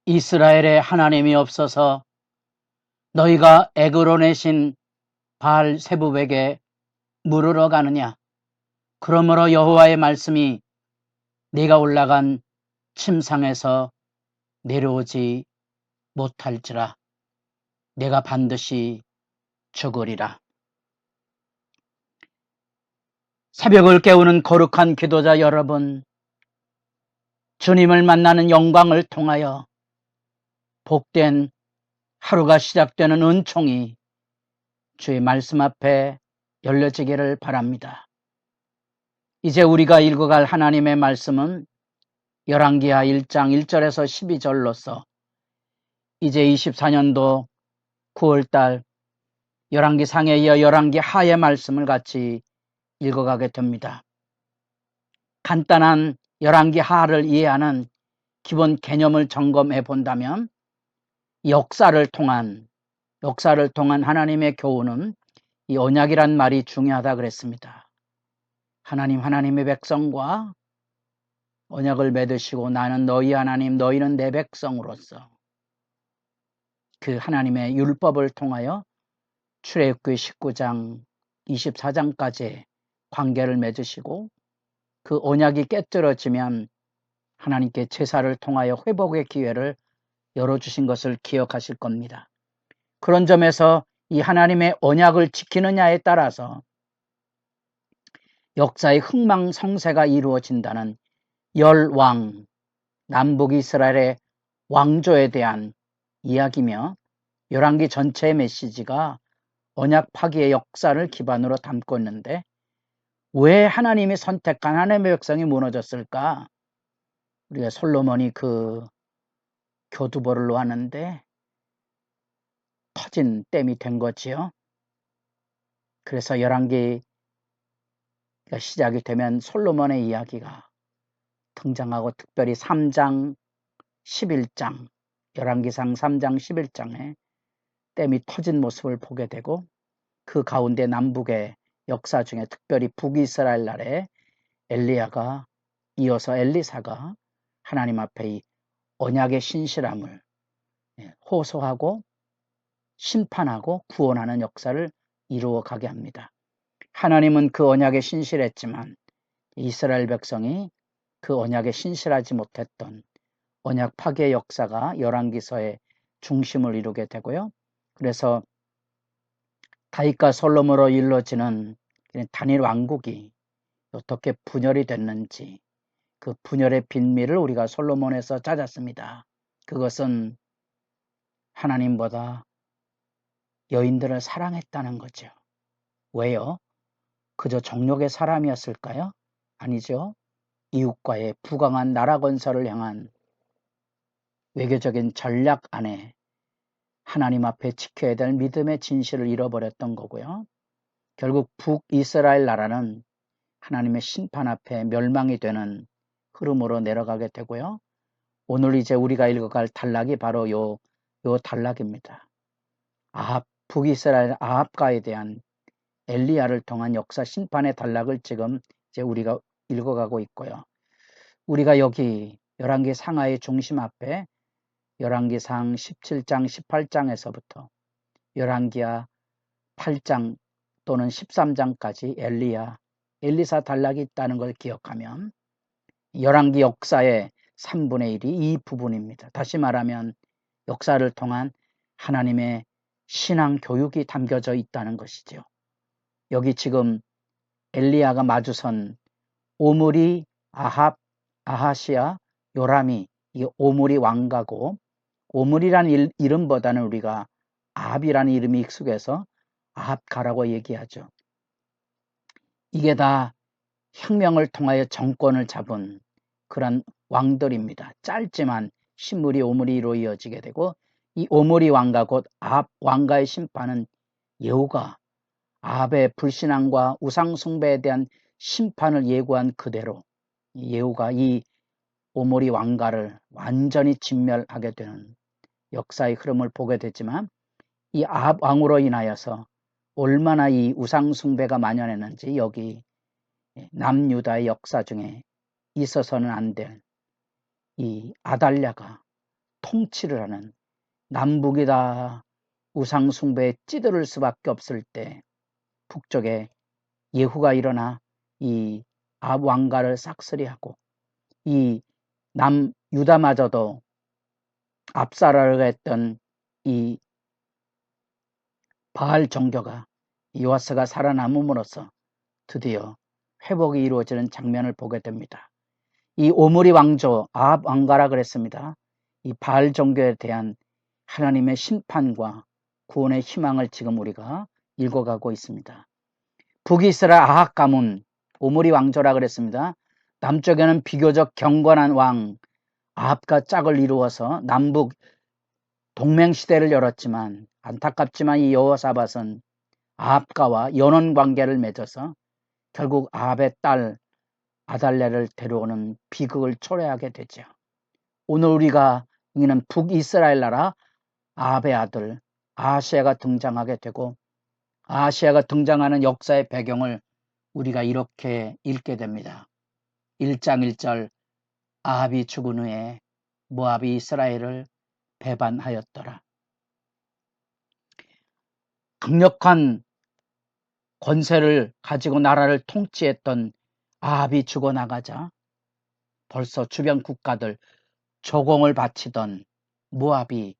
이스라엘에 하나님이 없어서 너희가 애굽으로 내신 바알세붑에게 물으러 가느냐? 그러므로 여호와의 말씀이 네가 올라간 침상에서 내려오지 못할지라. 내가 반드시 죽으리라. 새벽을 깨우는 거룩한 기도자 여러분, 주님을 만나는 영광을 통하여 복된 하루가 시작되는 은총이 주의 말씀 앞에 열려지기를 바랍니다. 이제 우리가 읽어갈 하나님의 말씀은 열왕기하 1장 1절에서 12절로서 이제 24년도 9월달 열왕기상에 이어 열왕기하의 말씀을 같이 읽어가게 됩니다. 간단한 열왕기하를 이해하는 기본 개념을 점검해 본다면 역사를 통한 하나님의 교훈은 이 언약이란 말이 중요하다 그랬습니다. 하나님의 백성과 언약을 맺으시고 나는 너희 하나님 너희는 내 백성으로서 그 하나님의 율법을 통하여 출애굽기 19장 24장까지의 관계를 맺으시고 그 언약이 깨뜨려지면 하나님께 제사를 통하여 회복의 기회를 열어주신 것을 기억하실 겁니다. 그런 점에서 이 하나님의 언약을 지키느냐에 따라서 역사의 흥망성쇠가 이루어진다는 열왕, 남북 이스라엘의 왕조에 대한 이야기며 열왕기 전체의 메시지가 언약 파기의 역사를 기반으로 담고 있는데 왜 하나님이 선택한 하나님의 백성이 무너졌을까? 우리가 솔로몬이 그 교두보를 놓았는데 터진 댐이 된 거지요. 그래서 열왕기가 시작이 되면 솔로몬의 이야기가 등장하고 특별히 3장 11장 열왕기상 3장 11장에 댐이 터진 모습을 보게 되고 그 가운데 남북의 역사 중에 특별히 북이스라엘 나라에 엘리야가 이어서 엘리사가 하나님 앞에 이 언약의 신실함을 호소하고 심판하고 구원하는 역사를 이루어 가게 합니다. 하나님은 그 언약에 신실했지만 이스라엘 백성이 그 언약에 신실하지 못했던 언약 파괴의 역사가 열왕기서의 중심을 이루게 되고요. 그래서 다윗과 솔로몬으로 이루어지는 단일 왕국이 어떻게 분열이 됐는지 그 분열의 빌미를 우리가 솔로몬에서 찾았습니다. 그것은 하나님보다 여인들을 사랑했다는 거죠. 왜요? 그저 정욕의 사람이었을까요? 아니죠. 이웃과의 부강한 나라 건설을 향한 외교적인 전략 안에 하나님 앞에 지켜야 될 믿음의 진실을 잃어버렸던 거고요. 결국 북이스라엘 나라는 하나님의 심판 앞에 멸망이 되는 흐름으로 내려가게 되고요. 오늘 이제 우리가 읽어갈 단락이 바로 요 단락입니다. 북이스라엘 아합가에 대한 엘리야를 통한 역사 심판의 단락을 지금 이제 우리가 읽어가고 있고요. 우리가 여기 열왕기 상하의 중심 앞에 열왕기상 17장 18장에서부터 열왕기하 8장 또는 13장까지 엘리사 단락이 있다는 걸 기억하면 열왕기 역사의 3분의 1이 이 부분입니다. 다시 말하면 역사를 통한 하나님의 신앙 교육이 담겨져 있다는 것이죠. 여기 지금 엘리야가 마주선 오므리, 아합, 아하시아, 요람이 이게 오므리 왕가고 오므리라는 이름보다는 우리가 아합이라는 이름이 익숙해서 아합가라고 얘기하죠. 이게 다 혁명을 통하여 정권을 잡은 그런 왕들입니다. 짧지만 신물이 오므리로 이어지게 되고 이 오므리 왕가 곧 아합 왕가의 심판은 여호가 아합의 불신앙과 우상숭배에 대한 심판을 예고한 그대로 예후가 이 오므리 왕가를 완전히 진멸하게 되는 역사의 흐름을 보게 되지만 이 아합 왕으로 인하여서 얼마나 이 우상숭배가 만연했는지 여기 남유다의 역사 중에 있어서는 안 될 이 아달랴가 통치를 하는, 남북이 다 우상 숭배에 찌들을 수밖에 없을 때 북쪽에 예후가 일어나 이 아합 왕가를 싹쓸이하고 이 남유다마저도 압살하려고 했던 이 바알 종교가 요아스가 살아남음으로써 드디어 회복이 이루어지는 장면을 보게 됩니다. 이 오므리 왕조 아합 왕가라 그랬습니다. 이 바알 종교에 대한 하나님의 심판과 구원의 희망을 지금 우리가 읽어가고 있습니다. 북이스라엘 아합 가문 오므리 왕조라 그랬습니다. 남쪽에는 비교적 경건한 왕 아합과 짝을 이루어서 남북 동맹시대를 열었지만 안타깝지만 이 여호사밧은 아합과와 연원관계를 맺어서 결국 아합의 딸 아달랴를 데려오는 비극을 초래하게 되죠. 오늘 우리가 읽는 북이스라엘 나라 아합의 아들 아하시아가 등장하게 되고 아하시아가 등장하는 역사의 배경을 우리가 이렇게 읽게 됩니다. 1장 1절 아합이 죽은 후에 모압이 이스라엘을 배반하였더라. 강력한 권세를 가지고 나라를 통치했던 아합이 죽어나가자 벌써 주변 국가들 조공을 바치던 모압이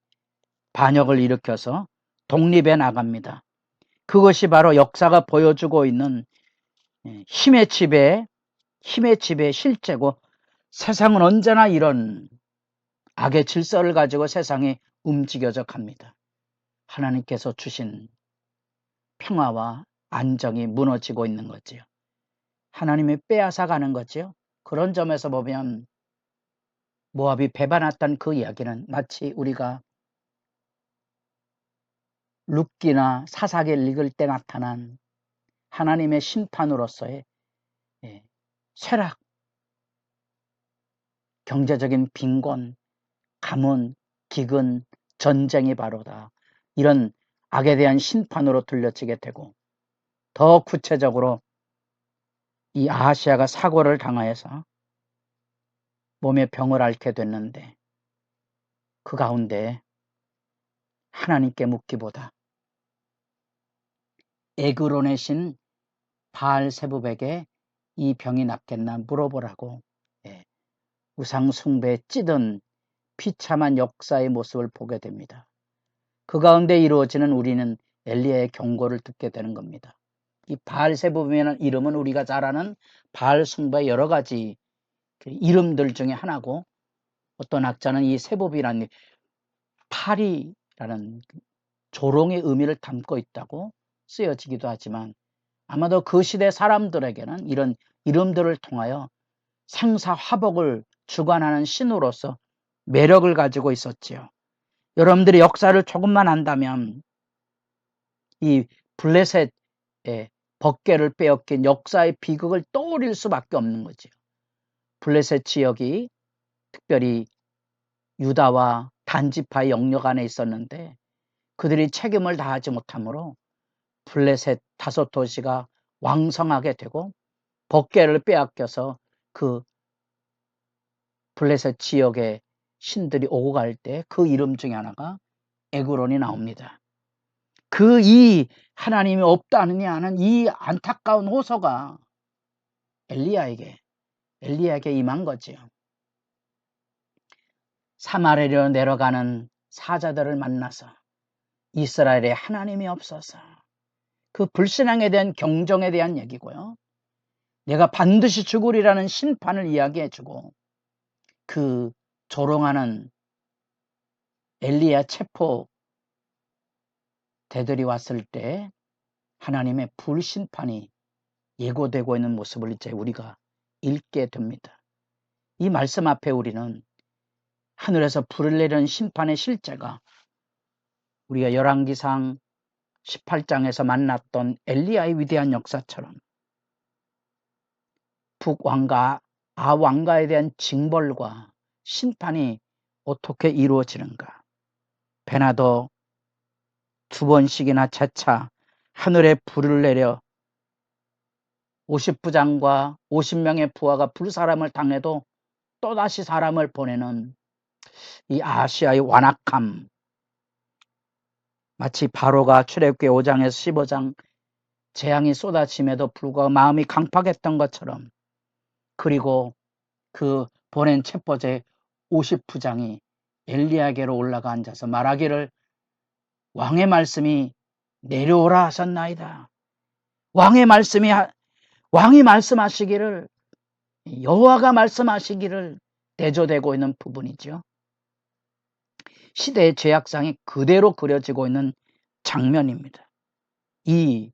반역을 일으켜서 독립해 나갑니다. 그것이 바로 역사가 보여주고 있는 힘의 지배의 실제고 세상은 언제나 이런 악의 질서를 가지고 세상이 움직여져 갑니다. 하나님께서 주신 평화와 안정이 무너지고 있는 거지요. 하나님이 빼앗아 가는 거지요. 그런 점에서 보면 모압이 배반했던 그 이야기는 마치 우리가 룻기나 사사기를 읽을 때 나타난 하나님의 심판으로서의 쇠락, 경제적인 빈곤, 가문, 기근, 전쟁이 바로다. 이런 악에 대한 심판으로 들려지게 되고 더 구체적으로 이 아하시아가 사고를 당하여서 몸에 병을 앓게 됐는데 그 가운데 하나님께 묻기보다 에그론의 신 바알세붑에게 이 병이 낫겠나 물어보라고 우상 숭배에 찌든 비참한 역사의 모습을 보게 됩니다. 그 가운데 이루어지는 우리는 엘리야의 경고를 듣게 되는 겁니다. 이 바알세붑이라는 이름은 우리가 잘 아는 바알 숭배의 여러 가지 이름들 중에 하나고 어떤 학자는 이 세붑이라는 파리라는 조롱의 의미를 담고 있다고 쓰여지기도 하지만 아마도 그 시대 사람들에게는 이런 이름들을 통하여 생사화복을 주관하는 신으로서 매력을 가지고 있었지요. 여러분들이 역사를 조금만 안다면 이 블레셋의 법궤를 빼앗긴 역사의 비극을 떠올릴 수밖에 없는 거지요. 블레셋 지역이 특별히 유다와 단지파의 영역 안에 있었는데 그들이 책임을 다하지 못하므로 블레셋 5도시가 왕성하게 되고 법궤를 빼앗겨서 그 블레셋 지역의 신들이 오고 갈 때 그 이름 중에 하나가 에그론이 나옵니다. 그 이 하나님이 없다느냐 하는 이 안타까운 호소가 엘리야에게 임한 거지요. 사마리아로 내려가는 사자들을 만나서 이스라엘에 하나님이 없어서 그 불신앙에 대한 경종에 대한 얘기고요. 내가 반드시 죽으리라는 심판을 이야기해주고 그 조롱하는 엘리야 체포 대들이 왔을 때 하나님의 불심판이 예고되고 있는 모습을 이제 우리가 읽게 됩니다. 이 말씀 앞에 우리는 하늘에서 불을 내리는 심판의 실제가 우리가 열왕기상 18장에서 만났던 엘리야의 위대한 역사처럼 북왕가 아왕가에 대한 징벌과 심판이 어떻게 이루어지는가. 베나도 2번씩이나 재차 하늘에 불을 내려 50부장과 50명의 부하가 불사람을 당해도 또다시 사람을 보내는 이 아시아의 완악함, 마치 바로가 출애굽기 5장에서 15장 재앙이 쏟아짐에도 불구하고 마음이 강팍했던 것처럼, 그리고 그 보낸 첩보제 50부장이 엘리야에게로 올라가 앉아서 말하기를 왕의 말씀이 내려오라 하셨나이다. 왕이 말씀하시기를, 여호와가 말씀하시기를 대조되고 있는 부분이죠. 시대의 죄악상이 그대로 그려지고 있는 장면입니다. 이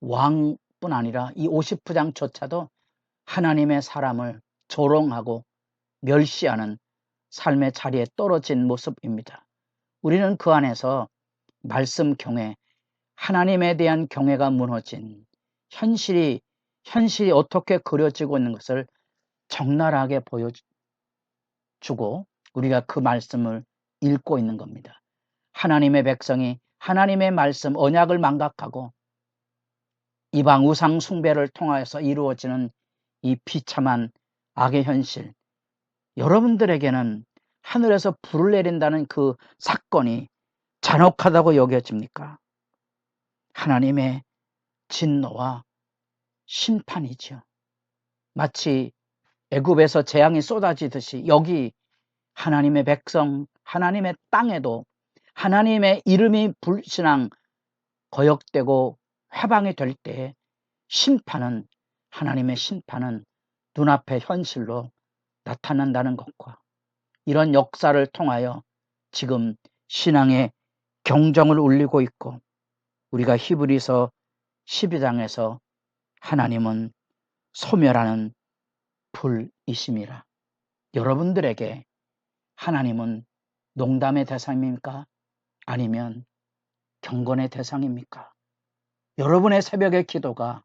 왕뿐 아니라 이 50부장조차도 하나님의 사람을 조롱하고 멸시하는 삶의 자리에 떨어진 모습입니다. 우리는 그 안에서 말씀 경외, 하나님에 대한 경외가 무너진 현실이 어떻게 그려지고 있는 것을 적나라하게 보여주고 우리가 그 말씀을 읽고 있는 겁니다. 하나님의 백성이 하나님의 말씀, 언약을 망각하고 이방 우상 숭배를 통하여서 이루어지는 이 비참한 악의 현실, 여러분들에게는 하늘에서 불을 내린다는 그 사건이 잔혹하다고 여겨집니까? 하나님의 진노와 심판이죠. 마치 애굽에서 재앙이 쏟아지듯이 여기 하나님의 백성, 하나님의 땅에도 하나님의 이름이 불신앙 거역되고 회방이 될 때에 하나님의 심판은 눈앞의 현실로 나타난다는 것과 이런 역사를 통하여 지금 신앙의 경정을 울리고 있고, 우리가 히브리서 12장에서 하나님은 소멸하는 불이심이라, 여러분들에게 하나님은 농담의 대상입니까? 아니면 경건의 대상입니까? 여러분의 새벽의 기도가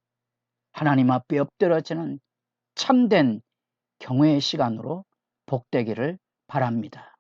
하나님 앞에 엎드려지는 참된 경외의 시간으로 복되기를 바랍니다.